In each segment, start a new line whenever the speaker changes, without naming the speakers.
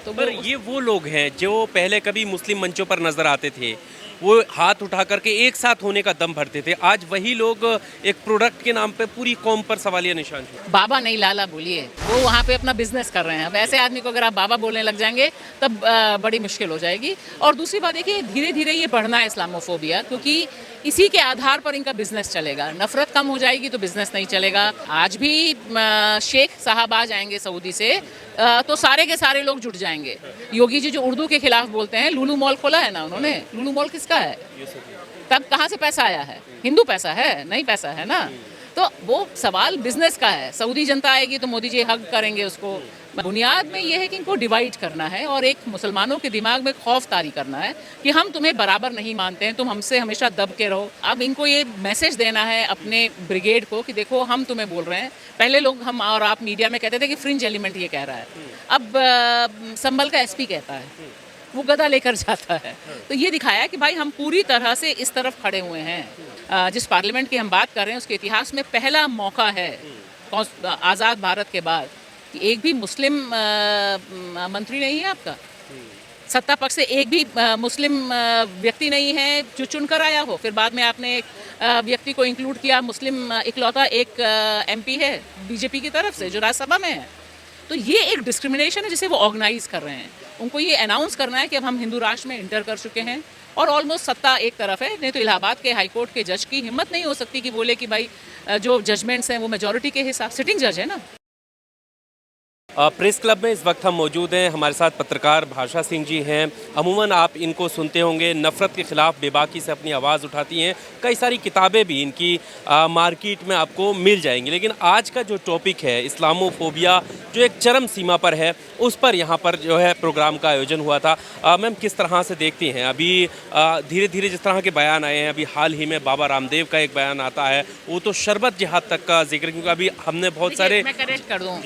तो
पर ये वो लोग हैं जो पहले कभी मुस्लिम मंचों पर नजर आते थे, वो हाथ उठा करके एक साथ होने का दम भरते थे, आज वही लोग एक प्रोडक्ट के नाम पे पूरी कौम पर सवालिया निशान छोड़ते
बाबा नहीं लाला बोलिए, वो वहाँ पे अपना बिजनेस कर रहे हैं। अब ऐसे आदमी को अगर आप बाबा बोलने लग जाएंगे तब बड़ी मुश्किल हो जाएगी। और दूसरी बात देखिए, धीरे धीरे ये बढ़ना है इस्लामोफोबिया, क्योंकि इसी के आधार पर इनका बिजनेस चलेगा। नफरत कम हो जाएगी तो बिजनेस नहीं चलेगा। आज भी शेख साहब आ जाएंगे सऊदी से तो सारे के सारे लोग जुट जाएंगे। योगी जी जो उर्दू के खिलाफ बोलते हैं, लुलु मॉल खोला है ना उन्होंने, लुलु मॉल किसका है? तब कहाँ से पैसा आया है? हिंदू पैसा है? नहीं पैसा है ना। तो वो सवाल बिजनेस का है। सऊदी जनता आएगी तो मोदी जी हग करेंगे उसको। बुनियाद में ये है कि इनको डिवाइड करना है और एक मुसलमानों के दिमाग में खौफ तारी करना है कि हम तुम्हें बराबर नहीं मानते हैं, तुम हमसे हमेशा दब के रहो। अब इनको ये मैसेज देना है अपने ब्रिगेड को कि देखो हम तुम्हें बोल रहे हैं। पहले लोग हम और आप मीडिया में कहते थे कि फ्रिंज एलिमेंट ये कह रहा है, अब संभल का एसपी कहता है, वो गदा लेकर जाता है। तो ये दिखाया कि भाई हम पूरी तरह से इस तरफ खड़े हुए हैं। जिस पार्लियामेंट की हम बात कर रहे हैं उसके इतिहास में पहला मौका है आज़ाद भारत के बाद कि एक भी मुस्लिम मंत्री नहीं है आपका, सत्ता पक्ष से एक भी मुस्लिम व्यक्ति नहीं है जो चुनकर आया हो। फिर बाद में आपने एक व्यक्ति को इंक्लूड किया, मुस्लिम इकलौता एक एमपी है बीजेपी की तरफ से जो राज्यसभा में है। तो ये एक डिस्क्रिमिनेशन है जिसे वो ऑर्गेनाइज कर रहे हैं। उनको ये अनाउंस करना है कि अब हम हिंदू राष्ट्र में इंटर कर चुके हैं और ऑलमोस्ट सत्ता एक तरफ है। नहीं तो इलाहाबाद के हाई कोर्ट के जज की हिम्मत नहीं हो सकती कि बोले कि भाई जो जजमेंट्स हैं वो मेजॉरिटी के हिसाब, सिटिंग जज है ना।
प्रेस क्लब में इस वक्त हम मौजूद हैं, हमारे साथ पत्रकार भाषा सिंह जी हैं। अमूमन आप इनको सुनते होंगे, नफ़रत के ख़िलाफ़ बेबाकी से अपनी आवाज़ उठाती हैं। कई सारी किताबें भी इनकी मार्केट में आपको मिल जाएंगी। लेकिन आज का जो टॉपिक है इस्लामोफोबिया, जो एक चरम सीमा पर है, उस पर यहाँ पर जो है प्रोग्राम का आयोजन हुआ था। मैम, किस तरह से देखती हैं अभी धीरे धीरे जिस तरह के बयान आए हैं? अभी हाल ही में बाबा रामदेव का एक बयान आता है, वो तो शरबत जिहाद तक का जिक्र, क्योंकि अभी हमने बहुत सारे,
मैं करेक्ट कर दूं,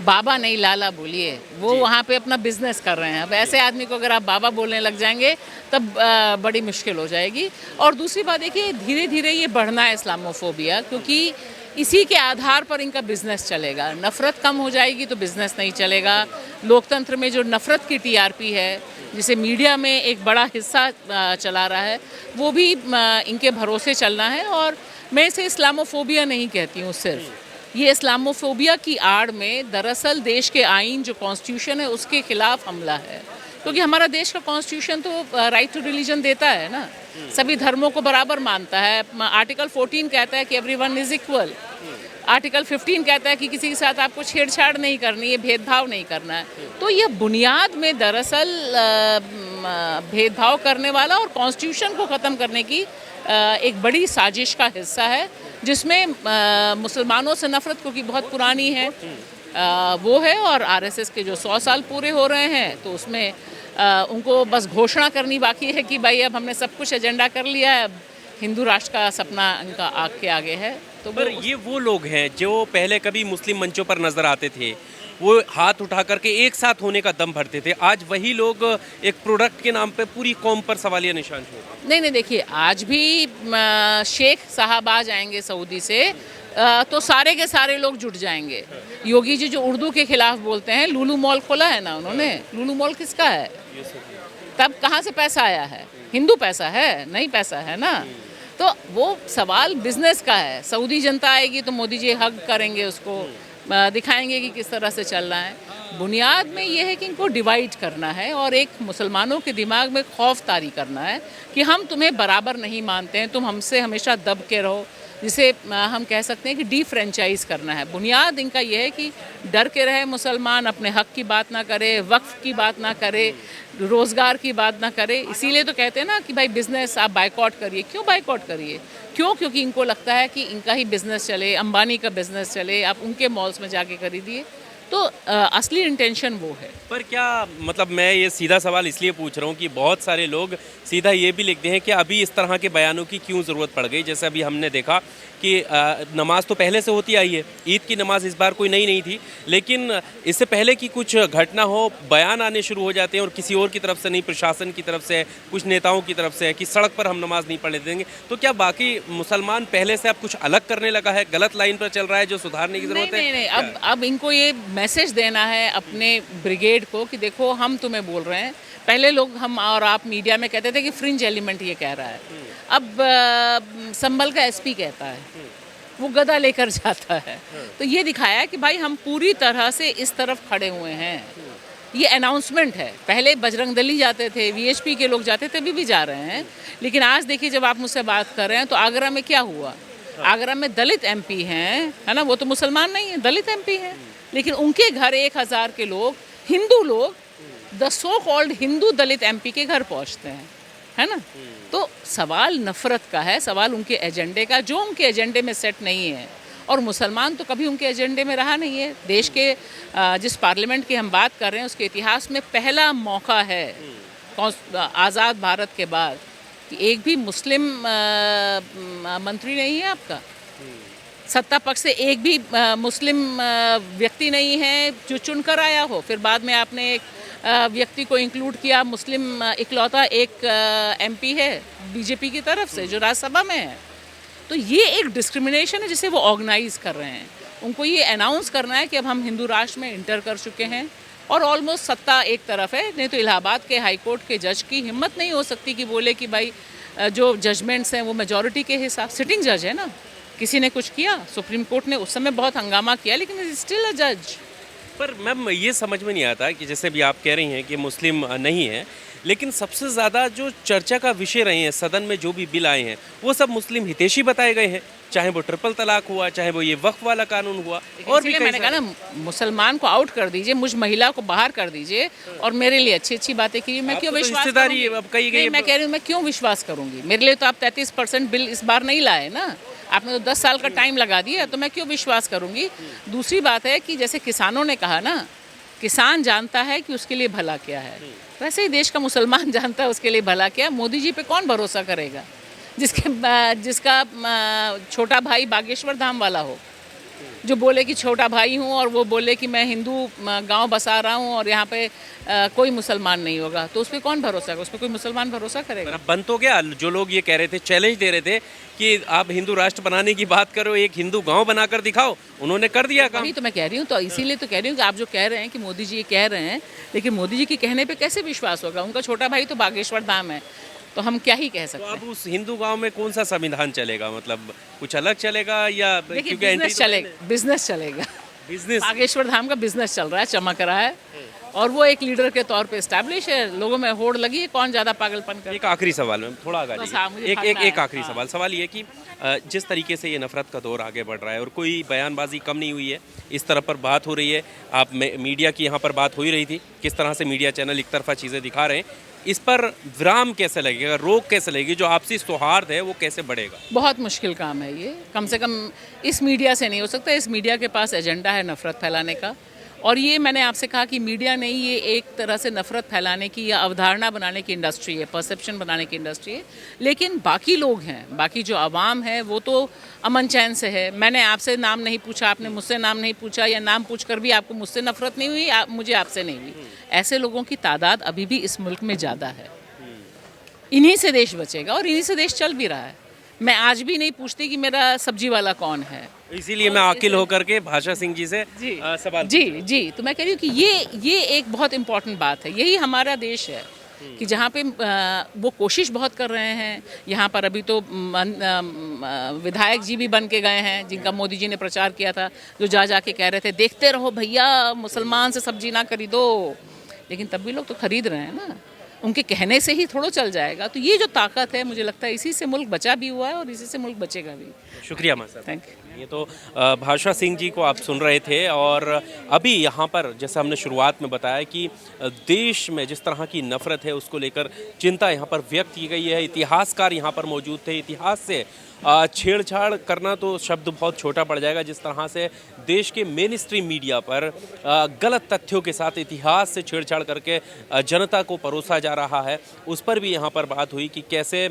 बाबा नहीं लाला बोलिए, वो वहाँ पे अपना बिजनेस कर रहे हैं। अब ऐसे आदमी को अगर आप बाबा बोलने लग जाएंगे तब बड़ी मुश्किल हो जाएगी। और दूसरी बात देखिए, धीरे धीरे ये बढ़ना है इस्लामोफोबिया, क्योंकि इसी के आधार पर इनका बिजनेस चलेगा। नफरत कम हो जाएगी तो बिजनेस नहीं चलेगा। लोकतंत्र में जो नफरत की टीआरपी है, जिसे मीडिया में एक बड़ा हिस्सा चला रहा है, वो भी इनके भरोसे चलना है। और मैं इसे इस्लामोफोबिया नहीं कहती हूँ सिर्फ, ये इस्लामोफोबिया की आड़ में दरअसल देश के आइन जो कॉन्स्टिट्यूशन है उसके खिलाफ हमला है। क्योंकि हमारा देश का कॉन्स्टिट्यूशन तो राइट टू रिलीजन देता है ना, सभी धर्मों को बराबर मानता है। आर्टिकल 14 कहता है कि एवरीवन इज इक्वल। आर्टिकल 15 कहता है कि किसी के साथ आपको छेड़छाड़ नहीं करनी है, भेदभाव नहीं करना है। तो ये बुनियाद में दरअसल भेदभाव करने वाला और कॉन्स्टिट्यूशन को ख़त्म करने की एक बड़ी साजिश का हिस्सा है, जिसमें मुसलमानों से नफरत, क्योंकि बहुत पुरानी है, वो है। और आरएसएस के जो 100 साल पूरे हो रहे हैं तो उसमें उनको बस घोषणा करनी बाकी है कि भाई अब हमने सब कुछ एजेंडा कर लिया है, अब हिंदू राष्ट्र का सपना इनका आग के आगे है। तो
पर ये वो लोग हैं जो पहले कभी मुस्लिम मंचों पर नजर आते थे, वो हाथ उठा करके एक साथ होने का दम भरते थे, आज वही लोग एक प्रोडक्ट के नाम पे पूरी कौम पर सवालिया निशान छोड़ते।
नहीं देखिए, आज भी शेख साहब आ जाएंगे सऊदी से तो सारे के सारे लोग जुट जाएंगे। योगी जी जो उर्दू के खिलाफ बोलते हैं, लुलु मॉल खोला है ना उन्होंने, लुलु मॉल किसका है? तब कहाँ से पैसा आया है? हिंदू पैसा है? नहीं पैसा है ना। तो वो सवाल बिजनेस का है। सऊदी जनता आएगी तो मोदी जी हग करेंगे उसको, दिखाएंगे कि किस तरह से चल रहा है। बुनियाद में ये है कि इनको डिवाइड करना है और एक मुसलमानों के दिमाग में खौफ तारी करना है कि हम तुम्हें बराबर नहीं मानते हैं, तुम हमसे हमेशा दब के रहो, जिसे हम कह सकते हैं कि डी फ्रेंचाइज करना है। बुनियाद इनका यह है कि डर के रहे मुसलमान, अपने हक की बात ना करे, वक्फ की बात ना करे, रोज़गार की बात ना करे। इसीलिए तो कहते हैं ना कि भाई बिज़नेस आप बाइकआउट करिए। क्यों बाइकआउट करिए? क्यों? क्योंकि इनको लगता है कि इनका ही बिज़नेस चले, अंबानी का बिज़नेस चले, आप उनके मॉल्स में जाके खरीदिए। तो असली इंटेंशन वो है।
पर क्या मतलब, मैं ये सीधा सवाल इसलिए पूछ रहा हूँ कि बहुत सारे लोग सीधा ये भी लिखते हैं कि अभी इस तरह के बयानों की क्यों ज़रूरत पड़ गई। जैसे अभी हमने देखा कि नमाज तो पहले से होती आई है, ईद की नमाज इस बार कोई नई नहीं थी, लेकिन इससे पहले कि कुछ घटना हो बयान आने शुरू हो जाते हैं, और किसी और की तरफ से नहीं, प्रशासन की तरफ से, कुछ नेताओं की तरफ से है कि सड़क पर हम नमाज नहीं पढ़ने देंगे। तो क्या बाकी मुसलमान पहले से अब कुछ अलग करने लगा है, गलत लाइन पर चल रहा है जो सुधारने की ज़रूरत है?
नहीं, अब इनको ये मैसेज देना है अपने ब्रिगेड को कि देखो हम तुम्हें बोल रहे हैं। पहले लोग हम और आप मीडिया में कहते थे कि फ्रिंज एलिमेंट ये कह रहा है, अब संभल का एसपी कहता है, वो गदा लेकर जाता है। तो ये दिखाया है कि भाई हम पूरी तरह से इस तरफ खड़े हुए हैं। ये अनाउंसमेंट है। पहले बजरंग दली जाते थे, वीएचपी के लोग जाते थे, अभी भी जा रहे हैं। लेकिन आज देखिए जब आप मुझसे बात कर रहे हैं तो आगरा में क्या हुआ, आगरा में दलित एमपी हैं, है ना, वो तो मुसलमान नहीं है, दलित एमपी हैं, लेकिन उनके घर 1000 के लोग, हिंदू लोग, the so called Hindu Dalit MP के घर पहुंचते हैं, है ना। तो सवाल नफरत का है, सवाल उनके एजेंडे का, जो उनके एजेंडे में सेट नहीं है। और मुसलमान तो कभी उनके एजेंडे में रहा नहीं है। देश के जिस पार्लियामेंट की हम बात कर रहे हैं उसके इतिहास में पहला मौका है आज़ाद भारत के बाद कि एक भी मुस्लिम मंत्री नहीं है आपका, सत्ता पक्ष से एक भी मुस्लिम व्यक्ति नहीं है जो चुनकर आया हो। फिर बाद में आपने एक व्यक्ति को इंक्लूड किया, मुस्लिम इकलौता एक एमपी है बीजेपी की तरफ से जो राज्यसभा में है। तो ये एक डिस्क्रिमिनेशन है जिसे वो ऑर्गेनाइज कर रहे हैं। उनको ये अनाउंस करना है कि अब हम हिंदू राष्ट्र में इंटर कर चुके हैं और ऑलमोस्ट सत्ता एक तरफ है। नहीं तो इलाहाबाद के हाई कोर्ट के जज की हिम्मत नहीं हो सकती कि बोले कि भाई जो जजमेंट्स हैं वो मेजॉरिटी के हिसाब, सिटिंग जज है ना, किसी ने कुछ किया, सुप्रीम कोर्ट ने उस समय बहुत हंगामा किया, लेकिन इज स्टिल अ जज।
पर मैम ये समझ में नहीं आता कि जैसे भी आप कह रही हैं कि मुस्लिम नहीं है, लेकिन सबसे ज़्यादा जो चर्चा का विषय रहे हैं सदन में, जो भी बिल आए हैं वो सब मुस्लिम हितैषी बताए गए हैं, चाहे वो ट्रिपल तलाक हुआ, चाहे वो ये वक्फ वाला कानून हुआ। और भी
मैंने कहा ना, मुसलमान को आउट कर दीजिए, मुझ महिला को बाहर कर दीजिए और मेरे लिए अच्छी अच्छी बातें कीजिए। मैं क्यों विश्वास करूंगी? मैं कह रही हूँ मैं क्यों विश्वास करूंगी? मेरे लिए तो आप 33% बिल इस बार नहीं लाए ना, आपने तो 10 साल का टाइम लगा दिया, तो मैं क्यों विश्वास करूंगी? दूसरी बात है कि जैसे किसानों ने कहा ना, किसान जानता है कि उसके लिए भला क्या है, वैसे ही देश का मुसलमान जानता है उसके लिए भला क्या है। मोदी जी पे कौन भरोसा करेगा जिसका छोटा भाई बागेश्वर धाम वाला हो, जो बोले कि छोटा भाई हूँ और वो बोले कि मैं हिंदू गांव बसा रहा हूँ और यहाँ पे कोई मुसलमान नहीं होगा, तो उस पर कौन भरोसा करेगा? उस पर कोई मुसलमान भरोसा करेगा?
बन तो गया। जो लोग ये कह रहे थे, चैलेंज दे रहे थे कि आप हिंदू राष्ट्र बनाने की बात करो, एक हिंदू गांव बनाकर दिखाओ, उन्होंने कर दिया काम।
अभी तो मैं कह रही हूँ, तो इसीलिए तो कह रही हूँ कि आप जो कह रहे हैं कि मोदी जी ये कह रहे हैं, लेकिन मोदी जी के कहने पे कैसे विश्वास होगा? उनका छोटा भाई तो बागेश्वर धाम है, तो हम क्या ही कह सकते हैं।
तो अब उस हिंदू गांव में कौन सा संविधान चलेगा? मतलब कुछ अलग चलेगा या
देखिए बिजनेस चलेगा, बिजनेस चलेगा,
बिजनेस?
बागेश्वर धाम का बिजनेस चल रहा है, चमक रहा है, और वो एक लीडर के तौर पे एस्टैब्लिश है। लोगों में होड़ लगी है, कौन ज़्यादा पागलपन कर।
एक आखिरी सवाल में थोड़ा आगे एक आखिरी सवाल ये कि जिस तरीके से ये नफरत का दौर आगे बढ़ रहा है और कोई बयानबाजी कम नहीं हुई है, इस तरफ पर बात हो रही है, आप मीडिया की यहाँ पर बात हो ही रही थी, किस तरह से मीडिया चैनल एक तरफा चीज़ें दिखा रहे हैं, इस पर विराम कैसे लगेगा, रोक कैसे लगेगी, जो आपसी सौहार्द है वो कैसे बढ़ेगा?
बहुत मुश्किल काम है ये, कम से कम इस मीडिया से नहीं हो सकता। इस मीडिया के पास एजेंडा है नफरत फैलाने का, और ये मैंने आपसे कहा कि मीडिया नहीं, ये एक तरह से नफरत फैलाने की या अवधारणा बनाने की इंडस्ट्री है, परसेप्शन बनाने की इंडस्ट्री है। लेकिन बाकी लोग हैं, बाकी जो आवाम है वो तो अमन चैन से है। मैंने आपसे नाम नहीं पूछा, आपने मुझसे नाम नहीं पूछा, या नाम पूछकर भी आपको मुझसे नफरत नहीं हुई, मुझे आपसे नहीं हुई। ऐसे लोगों की तादाद अभी भी इस मुल्क में ज़्यादा है। इन्हीं से देश बचेगा और इन्हीं से देश चल भी रहा है। मैं आज भी नहीं पूछती कि मेरा सब्जी वाला कौन है,
इसीलिए मैं आकिल होकर के भाषा सिंह जी से सवाल
जी तो मैं कह रही हूँ कि ये एक बहुत इम्पॉर्टेंट बात है। यही हमारा देश है कि जहाँ पे वो कोशिश बहुत कर रहे हैं। यहाँ पर अभी तो विधायक जी भी बन के गए हैं, जिनका मोदी जी ने प्रचार किया था, जो जा के कह रहे थे देखते रहो भैया, मुसलमान से सब्जी ना खरीदो, लेकिन तब भी लोग तो खरीद रहे हैं ना। उनके कहने से ही थोड़ा चल जाएगा। तो ये जो ताकत है, मुझे लगता है इसी से मुल्क बचा भी हुआ है और इसी से मुल्क बचेगा भी।
शुक्रिया मां साहब,
थैंक यू।
ये तो भाषा सिंह जी को आप सुन रहे थे। और अभी यहाँ पर जैसा हमने शुरुआत में बताया कि देश में जिस तरह की नफरत है उसको लेकर चिंता यहाँ पर व्यक्त की गई है। इतिहासकार यहाँ पर मौजूद थे। इतिहास से छेड़छाड़ करना तो शब्द बहुत छोटा पड़ जाएगा। जिस तरह से देश के मेन स्ट्रीम मीडिया पर गलत तथ्यों के साथ इतिहास से छेड़छाड़ करके जनता को परोसा जा रहा है, उस पर भी यहाँ पर बात हुई कि कैसे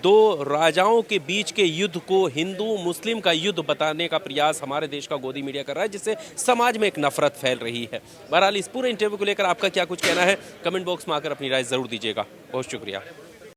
दो राजाओं के बीच के युद्ध को हिंदू मुस्लिम का युद्ध बताने का प्रयास हमारे देश का गोदी मीडिया कर रहा है, जिससे समाज में एक नफरत फैल रही है। बहरहाल इस पूरे इंटरव्यू को लेकर आपका क्या कुछ कहना है, कमेंट बॉक्स में आकर अपनी राय ज़रूर दीजिएगा। बहुत शुक्रिया।